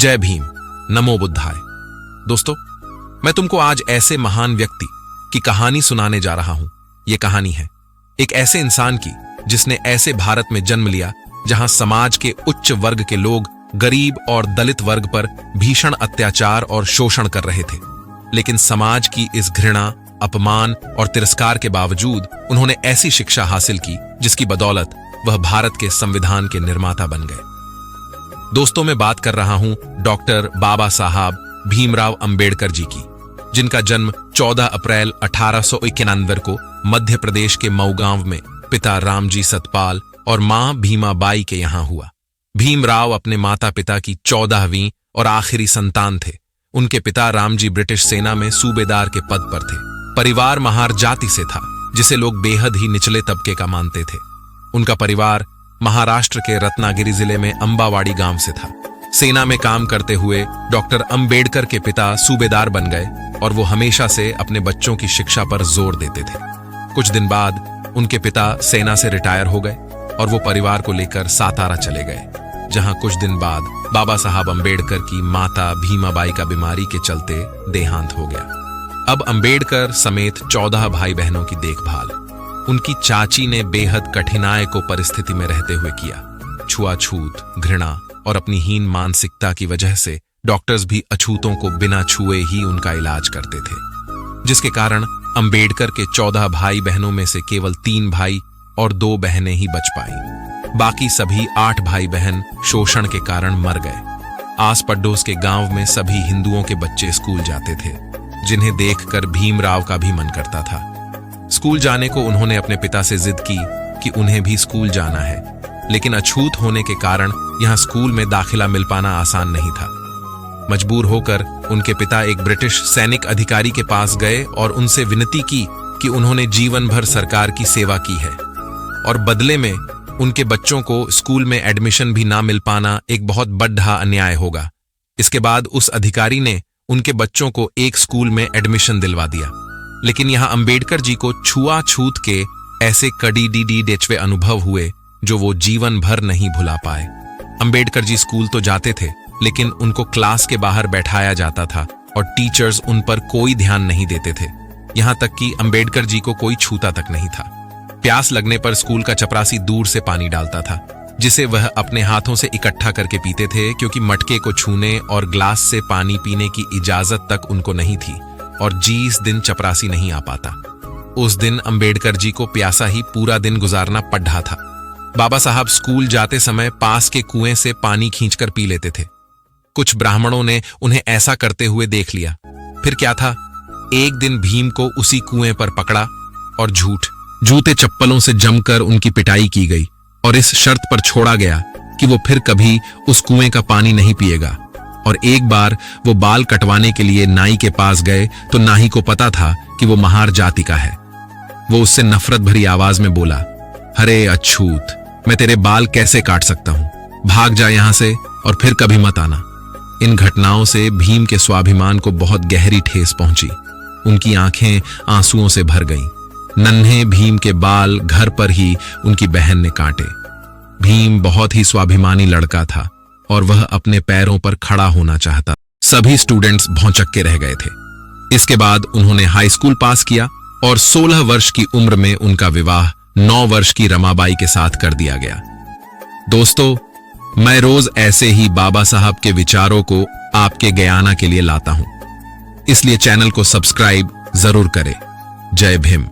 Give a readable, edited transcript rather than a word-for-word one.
जय भीम, नमो बुद्धाय। दोस्तों, मैं तुमको आज ऐसे महान व्यक्ति की कहानी सुनाने जा रहा हूं। यह कहानी है एक ऐसे इंसान की जिसने ऐसे भारत में जन्म लिया जहां समाज के उच्च वर्ग के लोग गरीब और दलित वर्ग पर भीषण अत्याचार और शोषण कर रहे थे। लेकिन समाज की इस घृणा, अपमान और तिरस्कार के बावजूद उन्होंने ऐसी शिक्षा हासिल की जिसकी बदौलत वह भारत के संविधान के निर्माता बन गए। दोस्तों, मैं बात कर रहा हूं डॉक्टर बाबा साहब भीमराव अंबेडकर जी की, जिनका जन्म 14 अप्रैल 1891 को मध्य प्रदेश के मऊ गांव में पिता रामजी सतपाल और मां भीमाबाई के यहां हुआ। भीमराव अपने माता पिता की 14वीं और आखिरी संतान थे। उनके पिता रामजी ब्रिटिश सेना में सूबेदार के पद पर थे। परिवार महार जाति से था, जिसे लोग बेहद ही निचले तबके का मानते थे। उनका परिवार महाराष्ट्र के रत्नागिरी जिले में अंबावाड़ी गांव से था। सेना में काम करते हुए डॉक्टर अंबेडकर के पिता सूबेदार बन गए और वो हमेशा से अपने बच्चों की शिक्षा पर जोर देते थे। कुछ दिन बाद उनके पिता सेना से रिटायर हो गए और वो परिवार को लेकर सातारा चले गए, जहां कुछ दिन बाद बाबा साहब अंबेडकर की माता भीमाबाई का बीमारी के चलते देहांत हो गया। अब अंबेडकर समेत 14 भाई बहनों की देखभाल उनकी चाची ने बेहद कठिनाई को परिस्थिति में रहते हुए किया। छुआछूत, घृणा और अपनी हीन मानसिकता की वजह से डॉक्टर्स भी अछूतों को बिना छुए ही उनका इलाज करते थे, जिसके कारण अंबेडकर के 14 भाई बहनों में से केवल 3 भाई और 2 बहनें ही बच पाई। बाकी सभी 8 भाई बहन शोषण के कारण मर गए। आस पड़ोस के गांव में सभी हिंदुओं के बच्चे स्कूल जाते थे, जिन्हें देखकर भीमराव का भी मन करता था। स्कूल जाने को उन्होंने अपने पिता से जिद की कि उन्हें भी स्कूल जाना है, लेकिन अछूत होने के कारण यहां स्कूल में दाखिला मिल पाना आसान नहीं था। मजबूर होकर उनके पिता एक ब्रिटिश सैनिक अधिकारी के पास गए और उनसे विनती की कि उन्होंने जीवन भर सरकार की सेवा की है और बदले में उनके बच्चों को स्कूल में एडमिशन भी ना मिल पाना एक बहुत बड़ा अन्याय होगा। इसके बाद उस अधिकारी ने उनके बच्चों को एक स्कूल में एडमिशन दिलवा दिया। लेकिन यहां अंबेडकर जी को छुआछूत के ऐसे कड़ीडेचवे अनुभव हुए जो वो जीवन भर नहीं भुला पाए। अंबेडकर जी स्कूल तो जाते थे, लेकिन उनको क्लास के बाहर बैठाया जाता था और टीचर्स उन पर कोई ध्यान नहीं देते थे। यहां तक कि अंबेडकर जी को कोई छूता तक नहीं था। प्यास लगने पर स्कूल का चपरासी दूर से पानी डालता था, जिसे वह अपने हाथों से इकट्ठा करके पीते थे, क्योंकि मटके को छूने और ग्लास से पानी पीने की इजाजत तक उनको नहीं थी और जिस दिन चपरासी नहीं आ पाता, उस दिन अंबेडकर जी को प्यासा ही पूरा दिन गुजारना पड़ रहा था। बाबा साहब स्कूल जाते समय पास के कुएं से पानी खींचकर पी लेते थे। कुछ ब्राह्मणों ने उन्हें ऐसा करते हुए देख लिया। फिर क्या था, एक दिन भीम को उसी कुएं पर पकड़ा और जूते चप्पलों से जमकर उनकी पिटाई की गई और इस शर्त पर छोड़ा गया कि वो फिर कभी उस कुएं का पानी नहीं पिएगा। और एक बार वो बाल कटवाने के लिए नाई के पास गए तो नाई को पता था कि वो महार जाति का है। वो उससे नफरत भरी आवाज में बोला, अरे अछूत, मैं तेरे बाल कैसे काट सकता हूं, भाग जा यहां से और फिर कभी मत आना। इन घटनाओं से भीम के स्वाभिमान को बहुत गहरी ठेस पहुंची। उनकी आंखें आंसुओं से भर गईं। नन्हे भीम के बाल घर पर ही उनकी बहन ने काटे। भीम बहुत ही स्वाभिमानी लड़का था और वह अपने पैरों पर खड़ा होना चाहता। सभी स्टूडेंट्स भौंचक के रह गए थे। इसके बाद उन्होंने हाई स्कूल पास किया और 16 वर्ष की उम्र में उनका विवाह 9 वर्ष की रमाबाई के साथ कर दिया गया। दोस्तों, मैं रोज ऐसे ही बाबा साहब के विचारों को आपके ज्ञान के लिए लाता हूं, इसलिए चैनल को सब्सक्राइब जरूर करें। जय भीम।